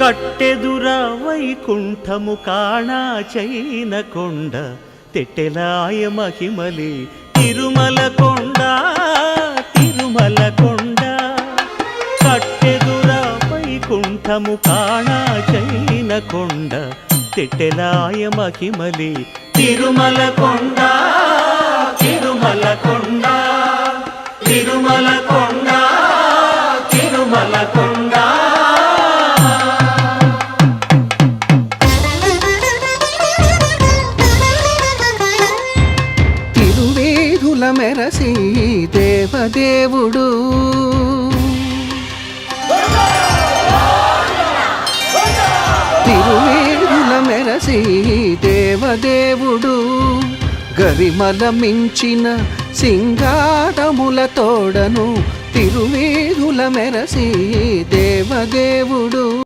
కట్టెదుర వైకుంఠము కాణా చైన కొండ తెట్టెలాయ మహిమలి తిరుమల కొండ తిరుమల కొండ కట్టెదుర వైకుంఠము కాణా చైన కొండ తెట్టెలాయ మహిమలి తిరుమల కొండ తిరుమల కొండ తిరుమల కొండ తిరుమల కొండ తిరువేధుల మెరసి దేవదేవుడు తిరువేధుల మెరసి దేవదేవుడు గరిమల మించిన సింగారముల తోడను తిరువేధుల మెరసి దేవదేవుడు